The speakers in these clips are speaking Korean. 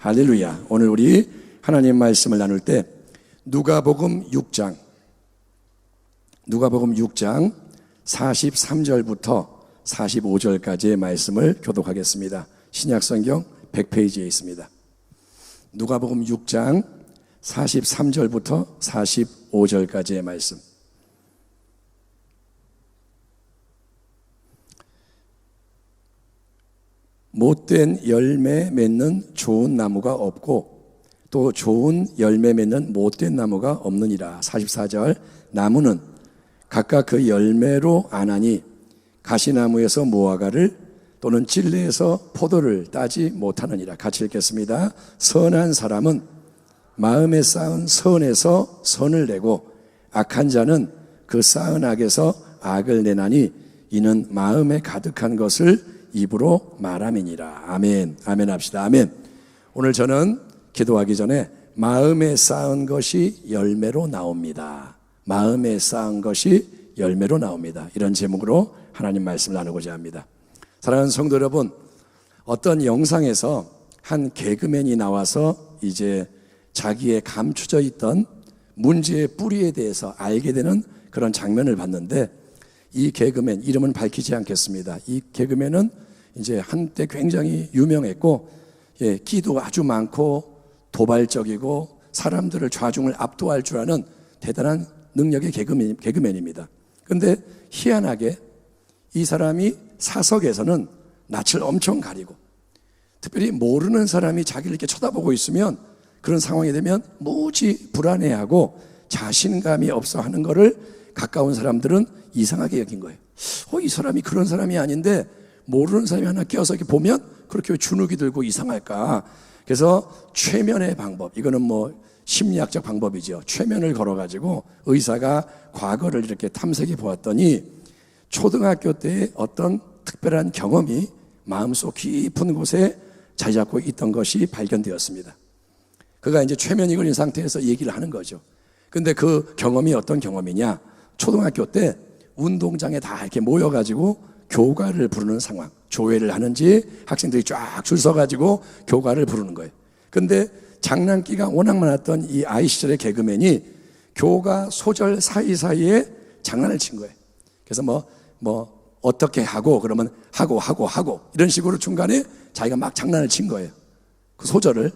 할렐루야. 오늘 우리 하나님 말씀을 나눌 때 누가복음 6장 43절부터 45절까지의 말씀을 교독하겠습니다. 신약성경 100페이지에 있습니다. 누가복음 6장 43절부터 45절까지의 말씀. 못된 열매 맺는 좋은 나무가 없고 또 좋은 열매 맺는 못된 나무가 없느니라. 44절. 나무는 각각 그 열매로 아나니 가시나무에서 무화과를 또는 찔레에서 포도를 따지 못하느니라. 같이 읽겠습니다. 선한 사람은 마음에 쌓은 선에서 선을 내고 악한 자는 그 쌓은 악에서 악을 내나니 이는 마음에 가득한 것을 입으로 말함이니라. 아멘. 아멘 합시다. 아멘. 오늘 저는 기도하기 전에 마음에 쌓은 것이 열매로 나옵니다. 마음에 쌓은 것이 열매로 나옵니다. 이런 제목으로 하나님 말씀을 나누고자 합니다. 사랑하는 성도 여러분, 어떤 영상에서 한 개그맨이 나와서 이제 자기의 감추져 있던 문제의 뿌리에 대해서 알게 되는 그런 장면을 봤는데, 이 개그맨 이름은 밝히지 않겠습니다. 이 개그맨은 이제 한때 굉장히 유명했고, 끼도 아주 많고 도발적이고 사람들을 좌중을 압도할 줄 아는 대단한 능력의 개그맨입니다. 그런데 희한하게 이 사람이 사석에서는 낯을 엄청 가리고, 특별히 모르는 사람이 자기를 이렇게 쳐다보고 있으면 그런 상황이 되면 무지 불안해하고 자신감이 없어 하는 것을 가까운 사람들은 이상하게 여긴 거예요. 이 사람이 그런 사람이 아닌데 모르는 사람이 하나 껴서 이렇게 보면 그렇게 주눅이 들고 이상할까. 그래서 최면의 방법, 이거는 뭐 심리학적 방법이죠. 최면을 걸어가지고 의사가 과거를 이렇게 탐색해 보았더니 초등학교 때의 어떤 특별한 경험이 마음속 깊은 곳에 자리 잡고 있던 것이 발견되었습니다. 그가 이제 최면이 걸린 상태에서 얘기를 하는 거죠. 근데 그 경험이 어떤 경험이냐? 초등학교 때 운동장에 다 이렇게 모여가지고 교가를 부르는 상황. 조회를 하는지 학생들이 쫙 줄 서가지고 교가를 부르는 거예요. 근데 장난기가 워낙 많았던 이 아이 시절의 개그맨이 교가 소절 사이사이에 장난을 친 거예요. 그래서 어떻게 하고 그러면 하고 이런 식으로 중간에 자기가 막 장난을 친 거예요. 그 소절을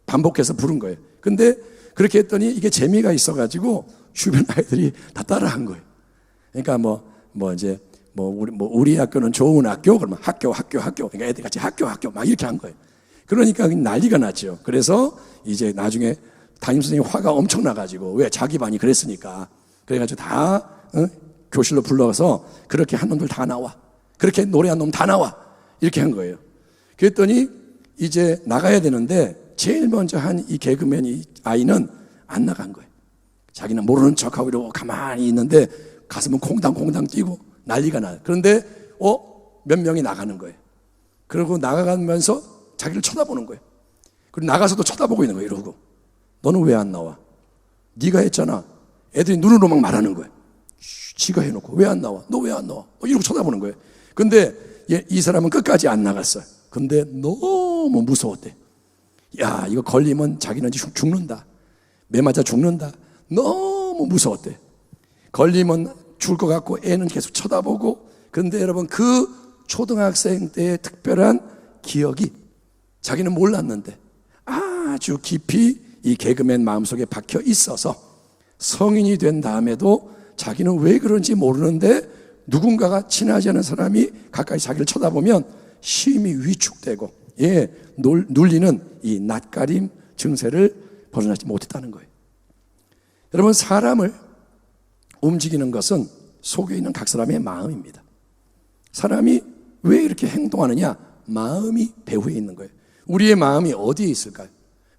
반복해서 부른 거예요. 근데 그렇게 했더니 이게 재미가 있어가지고 주변 아이들이 다 따라한 거예요. 그러니까 우리 학교는 좋은 학교, 그러면 학교. 그러니까 애들 같이 학교 막 이렇게 한 거예요. 그러니까 난리가 났죠. 그래서 이제 나중에 담임선생님이 화가 엄청 나가지고, 왜 자기 반이 그랬으니까. 그래가지고 다 교실로 불러서 그렇게 한 놈들 다 나와. 그렇게 노래한 놈 다 나와. 이렇게 한 거예요. 그랬더니 이제 나가야 되는데 제일 먼저 한 이 개그맨 이 아이는 안 나간 거예요. 자기는 모르는 척하고 이러고 가만히 있는데 가슴은 콩당콩당 뛰고 난리가 나요. 그런데 몇 명이 나가는 거예요. 그리고 나가면서 자기를 쳐다보는 거예요. 그리고 나가서도 쳐다보고 있는 거예요. 이러고 너는 왜 안 나와? 네가 했잖아. 애들이 눈으로 막 말하는 거예요. 지가 해놓고 왜 안 나와? 너 왜 안 나와? 이러고 쳐다보는 거예요. 근데 이 사람은 끝까지 안 나갔어요. 근데 너무 무서웠대. 야, 이거 걸리면 자기는 죽는다. 매 맞아 죽는다. 너무 무서웠대. 걸리면 죽을 것 같고 애는 계속 쳐다보고. 그런데 여러분, 그 초등학생 때의 특별한 기억이 자기는 몰랐는데 아주 깊이 이 개그맨 마음속에 박혀 있어서 성인이 된 다음에도 자기는 왜 그런지 모르는데 누군가가 친하지 않은 사람이 가까이 자기를 쳐다보면 심히 위축되고 눌리는 이 낯가림 증세를 벗어나지 못했다는 거예요. 여러분, 사람을 움직이는 것은 속에 있는 각 사람의 마음입니다. 사람이 왜 이렇게 행동하느냐? 마음이 배후에 있는 거예요. 우리의 마음이 어디에 있을까요?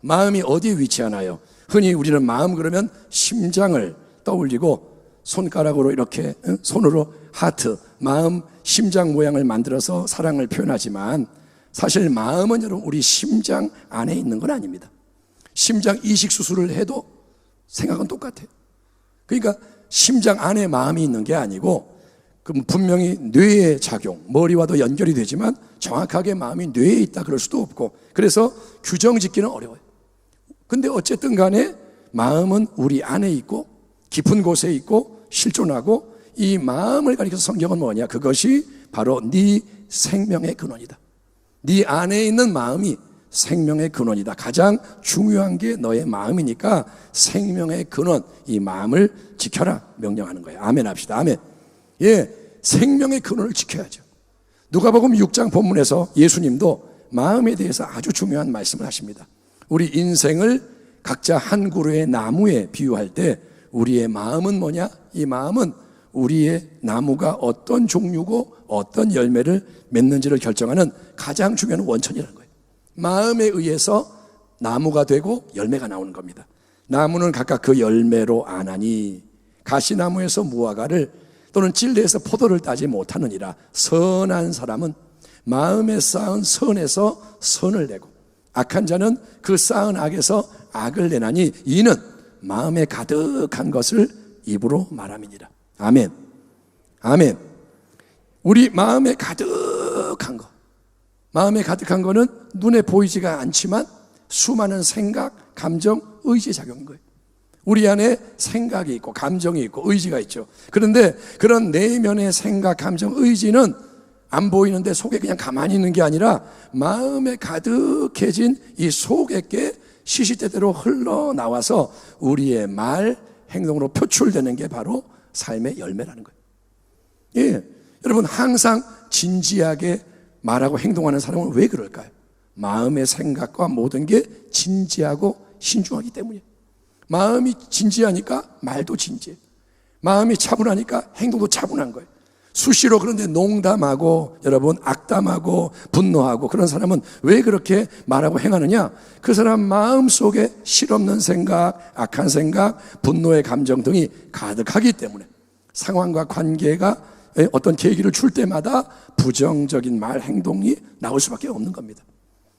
마음이 어디에 위치하나요? 흔히 우리는 마음 그러면 심장을 떠올리고 손가락으로 이렇게 손으로 하트, 마음, 심장 모양을 만들어서 사랑을 표현하지만 사실 마음은 여러분 우리 심장 안에 있는 건 아닙니다. 심장 이식 수술을 해도 생각은 똑같아요. 그러니까 심장 안에 마음이 있는 게 아니고 그럼 분명히 뇌의 작용, 머리와도 연결이 되지만 정확하게 마음이 뇌에 있다 그럴 수도 없고, 그래서 규정 짓기는 어려워요. 근데 어쨌든 간에 마음은 우리 안에 있고 깊은 곳에 있고 실존하고, 이 마음을 가리켜서 성경은 뭐냐? 그것이 바로 네 생명의 근원이다. 네 안에 있는 마음이 생명의 근원이다. 가장 중요한 게 너의 마음이니까 생명의 근원, 이 마음을 지켜라 명령하는 거예요. 아멘 합시다. 아멘. 예, 생명의 근원을 지켜야죠. 누가복음 6장 본문에서 예수님도 마음에 대해서 아주 중요한 말씀을 하십니다. 우리 인생을 각자 한 그루의 나무에 비유할 때 우리의 마음은 뭐냐? 이 마음은 우리의 나무가 어떤 종류고 어떤 열매를 맺는지를 결정하는 가장 중요한 원천이라는 거예요. 마음에 의해서 나무가 되고 열매가 나오는 겁니다. 나무는 각각 그 열매로 아나니 가시나무에서 무화과를 또는 찔레에서 포도를 따지 못하느니라. 선한 사람은 마음에 쌓은 선에서 선을 내고 악한 자는 그 쌓은 악에서 악을 내나니 이는 마음에 가득한 것을 입으로 말함이니라. 아멘. 아멘. 우리 마음에 가득한 거, 마음에 가득한 거는 눈에 보이지가 않지만 수많은 생각, 감정, 의지 작용인 거예요. 우리 안에 생각이 있고 감정이 있고 의지가 있죠. 그런데 그런 내면의 생각, 감정, 의지는 안 보이는데 속에 그냥 가만히 있는 게 아니라 마음에 가득해진 이 속에 게 시시때때로 흘러나와서 우리의 말, 행동으로 표출되는 게 바로 삶의 열매라는 거예요. 예, 여러분 항상 진지하게 말하고 행동하는 사람은 왜 그럴까요? 마음의 생각과 모든 게 진지하고 신중하기 때문이에요. 마음이 진지하니까 말도 진지해. 마음이 차분하니까 행동도 차분한 거예요. 수시로 그런데 농담하고 여러분 악담하고 분노하고 그런 사람은 왜 그렇게 말하고 행하느냐? 그 사람 마음속에 실없는 생각, 악한 생각, 분노의 감정 등이 가득하기 때문에 상황과 관계가 어떤 계기를 줄 때마다 부정적인 말, 행동이 나올 수밖에 없는 겁니다.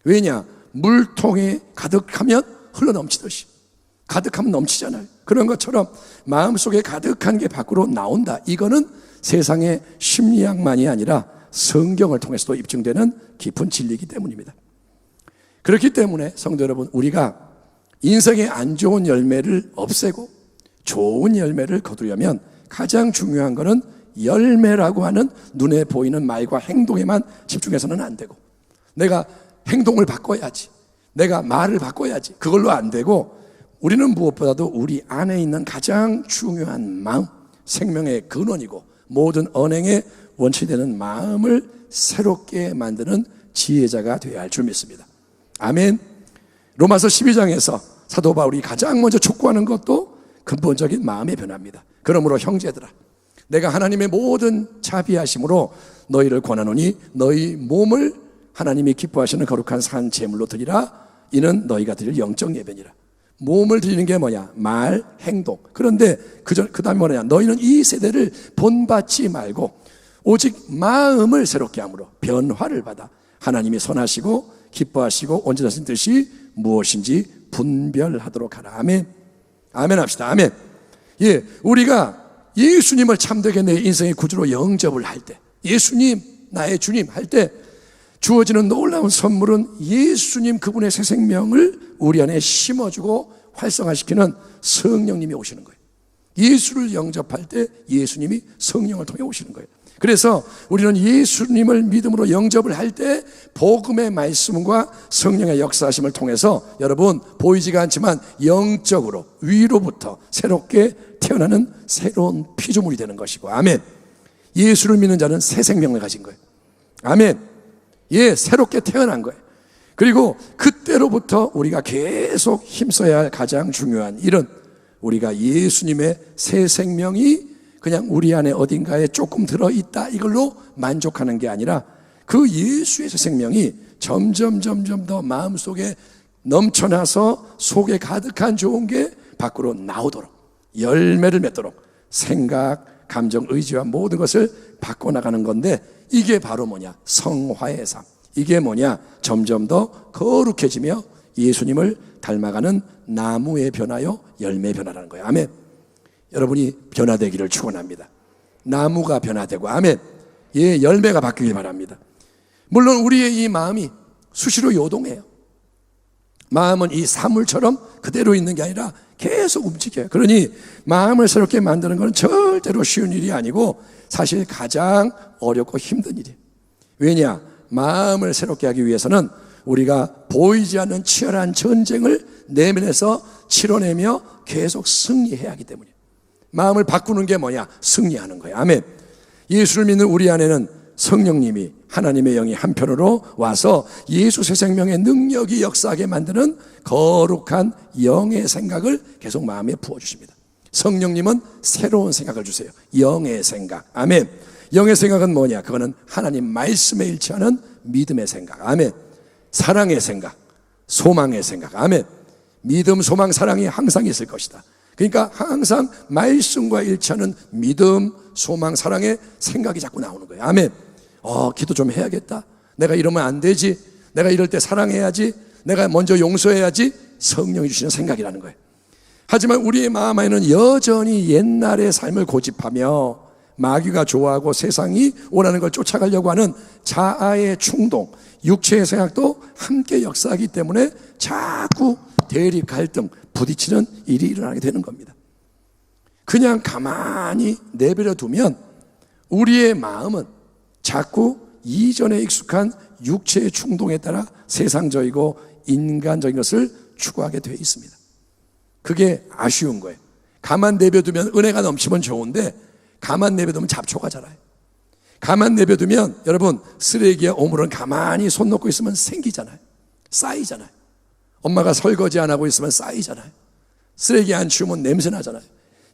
왜냐? 물통이 가득하면 흘러넘치듯이 가득하면 넘치잖아요. 그런 것처럼 마음속에 가득한 게 밖으로 나온다. 이거는 세상의 심리학만이 아니라 성경을 통해서도 입증되는 깊은 진리이기 때문입니다. 그렇기 때문에 성도 여러분, 우리가 인생의 안 좋은 열매를 없애고 좋은 열매를 거두려면 가장 중요한 것은 열매라고 하는 눈에 보이는 말과 행동에만 집중해서는 안 되고, 내가 행동을 바꿔야지, 내가 말을 바꿔야지, 그걸로 안 되고, 우리는 무엇보다도 우리 안에 있는 가장 중요한 마음, 생명의 근원이고 모든 언행의 원칙이 되는 마음을 새롭게 만드는 지혜자가 되어야 할 줄 믿습니다. 아멘. 로마서 12장에서 사도 바울이 가장 먼저 촉구하는 것도 근본적인 마음의 변화입니다. 그러므로 형제들아, 내가 하나님의 모든 자비하심으로 너희를 권하노니 너희 몸을 하나님이 기뻐하시는 거룩한 산 제물로 드리라. 이는 너희가 드릴 영적 예배니라. 몸을 드리는 게 뭐냐? 말, 행동. 그런데 그 다음에 뭐냐? 너희는 이 세대를 본받지 말고 오직 마음을 새롭게 함으로 변화를 받아 하나님이 선하시고 기뻐하시고 온전하신 뜻이 무엇인지 분별하도록 하라. 아멘. 아멘 합시다. 아멘. 예, 우리가 예수님을 참되게 내 인생의 구주로 영접을 할 때, 예수님 나의 주님 할 때 주어지는 놀라운 선물은 예수님 그분의 새 생명을 우리 안에 심어주고 활성화시키는 성령님이 오시는 거예요. 예수를 영접할 때 예수님이 성령을 통해 오시는 거예요. 그래서 우리는 예수님을 믿음으로 영접을 할 때 복음의 말씀과 성령의 역사하심을 통해서 여러분 보이지가 않지만 영적으로 위로부터 새롭게 태어나는 새로운 피조물이 되는 것이고, 아멘. 예수를 믿는 자는 새 생명을 가진 거예요. 아멘. 예, 새롭게 태어난 거예요. 그리고 그때로부터 우리가 계속 힘써야 할 가장 중요한 일은 우리가 예수님의 새 생명이 그냥 우리 안에 어딘가에 조금 들어있다 이걸로 만족하는 게 아니라 그 예수의 새 생명이 점점 더 마음속에 넘쳐나서 속에 가득한 좋은 게 밖으로 나오도록 열매를 맺도록 생각, 감정, 의지와 모든 것을 바꿔나가는 건데, 이게 바로 뭐냐? 성화의 삶. 이게 뭐냐? 점점 더 거룩해지며 예수님을 닮아가는 나무의 변화요 열매 변화라는 거예요. 아멘. 여러분이 변화되기를 축원합니다. 나무가 변화되고, 아멘. 예, 열매가 바뀌길 바랍니다. 물론 우리의 이 마음이 수시로 요동해요. 마음은 이 사물처럼 그대로 있는 게 아니라 계속 움직여요. 그러니 마음을 새롭게 만드는 건 절대로 쉬운 일이 아니고 사실 가장 어렵고 힘든 일이에요. 왜냐? 마음을 새롭게 하기 위해서는 우리가 보이지 않는 치열한 전쟁을 내면에서 치러내며 계속 승리해야 하기 때문이에요. 마음을 바꾸는 게 뭐냐? 승리하는 거예요. 아멘. 예수를 믿는 우리 안에는 성령님이, 하나님의 영이 한편으로 와서 예수 새 생명의 능력이 역사하게 만드는 거룩한 영의 생각을 계속 마음에 부어주십니다. 성령님은 새로운 생각을 주세요. 영의 생각. 아멘. 영의 생각은 뭐냐? 그거는 하나님 말씀에 일치하는 믿음의 생각. 아멘. 사랑의 생각, 소망의 생각. 아멘. 믿음, 소망, 사랑이 항상 있을 것이다. 그러니까 항상 말씀과 일치하는 믿음, 소망, 사랑의 생각이 자꾸 나오는 거예요. 아멘. 기도 좀 해야겠다. 내가 이러면 안 되지. 내가 이럴 때 사랑해야지. 내가 먼저 용서해야지. 성령이 주시는 생각이라는 거예요. 하지만 우리의 마음 안에는 여전히 옛날의 삶을 고집하며 마귀가 좋아하고 세상이 원하는 걸 쫓아가려고 하는 자아의 충동, 육체의 생각도 함께 역사하기 때문에 자꾸 대립, 갈등, 부딪히는 일이 일어나게 되는 겁니다. 그냥 가만히 내버려 두면 우리의 마음은 자꾸 이전에 익숙한 육체의 충동에 따라 세상적이고 인간적인 것을 추구하게 되어 있습니다. 그게 아쉬운 거예요. 가만 내버려두면 은혜가 넘치면 좋은데 가만 내버려두면 잡초가 자라요. 가만 내버려두면 여러분 쓰레기와 오물은 가만히 손 놓고 있으면 생기잖아요. 쌓이잖아요. 엄마가 설거지 안 하고 있으면 쌓이잖아요. 쓰레기 안 치우면 냄새 나잖아요.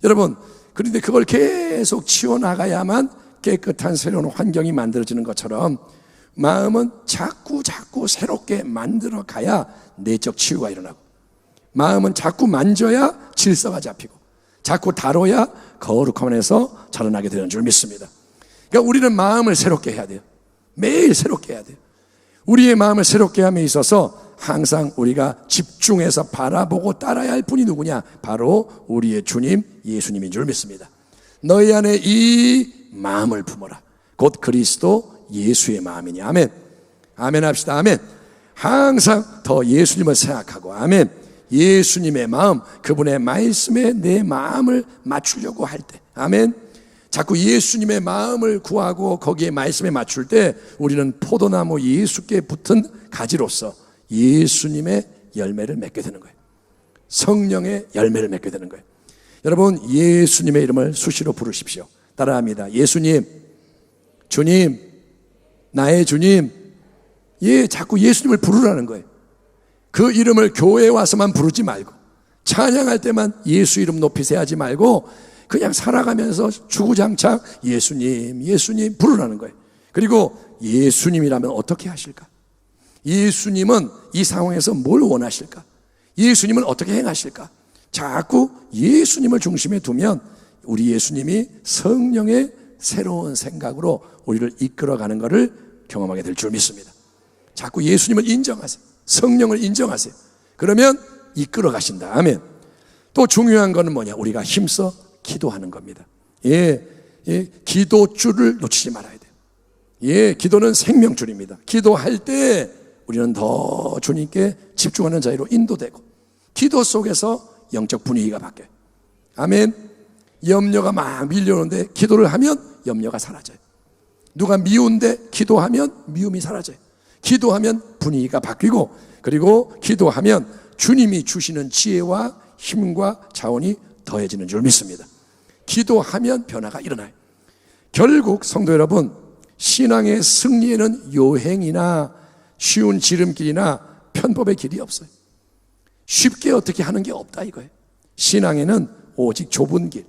여러분, 그런데 그걸 계속 치워나가야만 깨끗한 새로운 환경이 만들어지는 것처럼 마음은 자꾸 새롭게 만들어 가야 내적 치유가 일어나고, 마음은 자꾸 만져야 질서가 잡히고, 자꾸 다뤄야 거룩함 안에서 자라나게 되는 줄 믿습니다. 그러니까 우리는 마음을 새롭게 해야 돼요. 매일 새롭게 해야 돼요. 우리의 마음을 새롭게 함에 있어서 항상 우리가 집중해서 바라보고 따라야 할 분이 누구냐? 바로 우리의 주님 예수님인 줄 믿습니다. 너희 안에 이 마음을 품어라. 곧 그리스도 예수의 마음이니. 아멘. 아멘 합시다. 아멘. 항상 더 예수님을 생각하고, 아멘. 예수님의 마음, 그분의 말씀에 내 마음을 맞추려고 할 때, 아멘. 자꾸 예수님의 마음을 구하고 거기에 말씀에 맞출 때 우리는 포도나무 예수께 붙은 가지로서 예수님의 열매를 맺게 되는 거예요. 성령의 열매를 맺게 되는 거예요. 여러분, 예수님의 이름을 수시로 부르십시오. 따라합니다. 예수님, 주님, 나의 주님. 예, 자꾸 예수님을 부르라는 거예요. 그 이름을 교회에 와서만 부르지 말고, 찬양할 때만 예수 이름 높이세요 하지 말고 그냥 살아가면서 주구장창 예수님, 예수님 부르라는 거예요. 그리고 예수님이라면 어떻게 하실까? 예수님은 이 상황에서 뭘 원하실까? 예수님은 어떻게 행하실까? 자꾸 예수님을 중심에 두면 우리 예수님이 성령의 새로운 생각으로 우리를 이끌어가는 것을 경험하게 될 줄 믿습니다. 자꾸 예수님을 인정하세요. 성령을 인정하세요. 그러면 이끌어 가신다. 아멘. 또 중요한 거는 뭐냐? 우리가 힘써 기도하는 겁니다. 기도줄을 놓치지 말아야 돼요. 기도는 생명줄입니다. 기도할 때 우리는 더 주님께 집중하는 자리로 인도되고, 기도 속에서 영적 분위기가 바뀌어요. 아멘. 염려가 막 밀려오는데 기도를 하면 염려가 사라져요. 누가 미운데 기도하면 미움이 사라져요. 기도하면 분위기가 바뀌고, 그리고 기도하면 주님이 주시는 지혜와 힘과 자원이 더해지는 줄 믿습니다. 기도하면 변화가 일어나요. 결국 성도 여러분, 신앙의 승리에는 요행이나 쉬운 지름길이나 편법의 길이 없어요. 쉽게 어떻게 하는 게 없다 이거예요. 신앙에는 오직 좁은 길,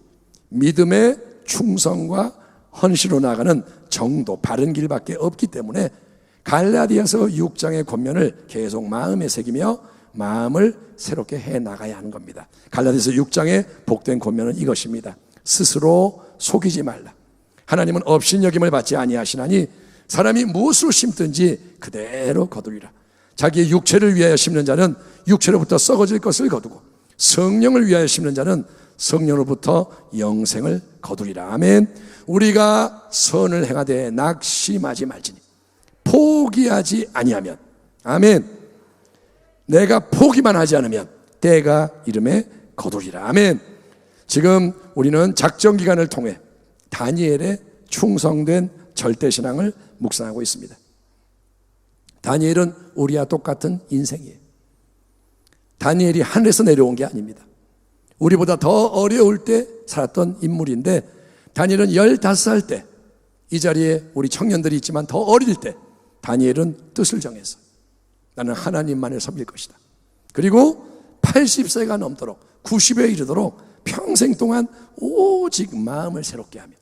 믿음의 충성과 헌신으로 나가는 정도, 바른 길밖에 없기 때문에 갈라디아서 6장의 권면을 계속 마음에 새기며 마음을 새롭게 해 나가야 하는 겁니다. 갈라디아서 6장의 복된 권면은 이것입니다. 스스로 속이지 말라. 하나님은 업신여김을 받지 아니하시나니 사람이 무엇으로 심든지 그대로 거두리라. 자기의 육체를 위하여 심는 자는 육체로부터 썩어질 것을 거두고 성령을 위하여 심는 자는 성령으로부터 영생을 거두리라. 아멘. 우리가 선을 행하되 낙심하지 말지니 포기하지 아니하면, 아멘, 내가 포기만 하지 않으면 때가 이름에 거두리라. 아멘. 지금 우리는 작정기간을 통해 다니엘의 충성된 절대신앙을 묵상하고 있습니다. 다니엘은 우리와 똑같은 인생이에요. 다니엘이 하늘에서 내려온 게 아닙니다. 우리보다 더 어려울 때 살았던 인물인데, 다니엘은 15살 때, 이 자리에 우리 청년들이 있지만 더 어릴 때 다니엘은 뜻을 정했어요. 나는 하나님만을 섬길 것이다. 그리고 80세가 넘도록 90에 이르도록 평생 동안 오직 마음을 새롭게 하며,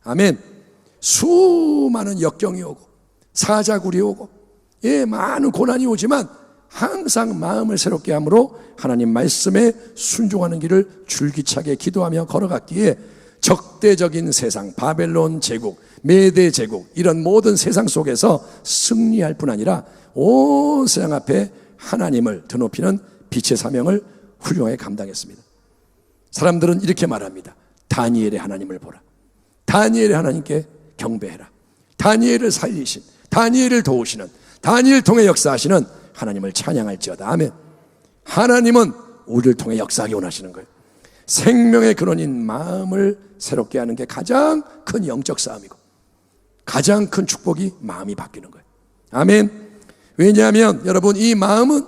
아멘, 수많은 역경이 오고 사자굴이 오고 많은 고난이 오지만 항상 마음을 새롭게 함으로 하나님 말씀에 순종하는 길을 줄기차게 기도하며 걸어갔기에 적대적인 세상, 바벨론 제국, 메대 제국, 이런 모든 세상 속에서 승리할 뿐 아니라 온 세상 앞에 하나님을 드높이는 빛의 사명을 훌륭하게 감당했습니다. 사람들은 이렇게 말합니다. 다니엘의 하나님을 보라. 다니엘의 하나님께 경배해라. 다니엘을 살리신, 다니엘을 도우시는, 다니엘 통해 역사하시는 하나님을 찬양할지어다. 아멘. 하나님은 우리를 통해 역사하기 원하시는 거예요. 생명의 근원인 마음을 새롭게 하는 게 가장 큰 영적 싸움이고 가장 큰 축복이 마음이 바뀌는 거예요. 아멘. 왜냐하면 여러분, 이 마음은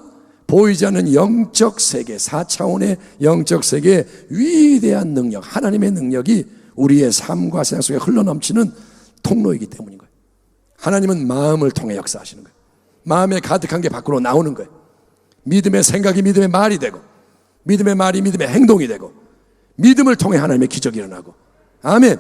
보이지 않는 영적 세계, 4차원의 영적 세계의 위대한 능력, 하나님의 능력이 우리의 삶과 세상 속에 흘러넘치는 통로이기 때문인 거예요. 하나님은 마음을 통해 역사하시는 거예요. 마음에 가득한 게 밖으로 나오는 거예요. 믿음의 생각이 믿음의 말이 되고, 믿음의 말이 믿음의 행동이 되고, 믿음을 통해 하나님의 기적이 일어나고, 아멘.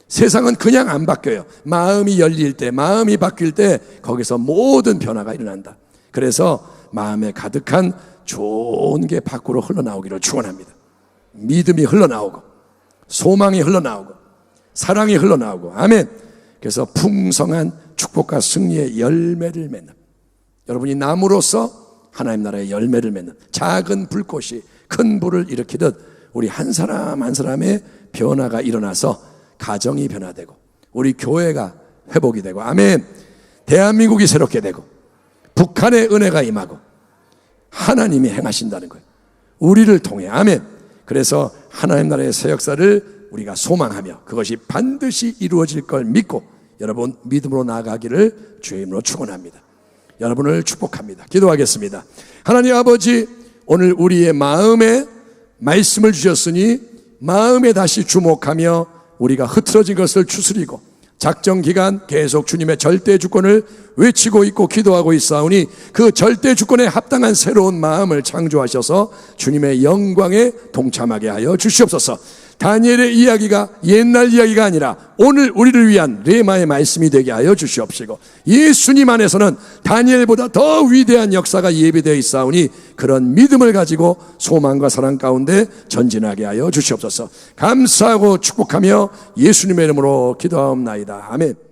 세상은 그냥 안 바뀌어요. 마음이 열릴 때, 마음이 바뀔 때 거기서 모든 변화가 일어난다. 그래서 마음에 가득한 좋은 게 밖으로 흘러나오기를 축원합니다. 믿음이 흘러나오고, 소망이 흘러나오고, 사랑이 흘러나오고, 아멘. 그래서 풍성한 축복과 승리의 열매를 맺는, 여러분이 나무로서 하나님 나라의 열매를 맺는 작은 불꽃이 큰 불을 일으키듯 우리 한 사람 한 사람의 변화가 일어나서 가정이 변화되고, 우리 교회가 회복이 되고, 아멘. 대한민국이 새롭게 되고, 북한의 은혜가 임하고, 하나님이 행하신다는 거예요. 우리를 통해, 아멘. 그래서 하나님 나라의 새 역사를 우리가 소망하며 그것이 반드시 이루어질 걸 믿고 여러분 믿음으로 나아가기를 주의 이름으로 축원합니다. 여러분을 축복합니다. 기도하겠습니다. 하나님 아버지, 오늘 우리의 마음에 말씀을 주셨으니 마음에 다시 주목하며 우리가 흐트러진 것을 추스리고 작정기간 계속 주님의 절대 주권을 외치고 있고 기도하고 있사오니 그 절대 주권에 합당한 새로운 마음을 창조하셔서 주님의 영광에 동참하게 하여 주시옵소서. 다니엘의 이야기가 옛날 이야기가 아니라 오늘 우리를 위한 레마의 말씀이 되게 하여 주시옵시고, 예수님 안에서는 다니엘보다 더 위대한 역사가 예비되어 있사오니 그런 믿음을 가지고 소망과 사랑 가운데 전진하게 하여 주시옵소서. 감사하고 축복하며 예수님의 이름으로 기도하옵나이다. 아멘.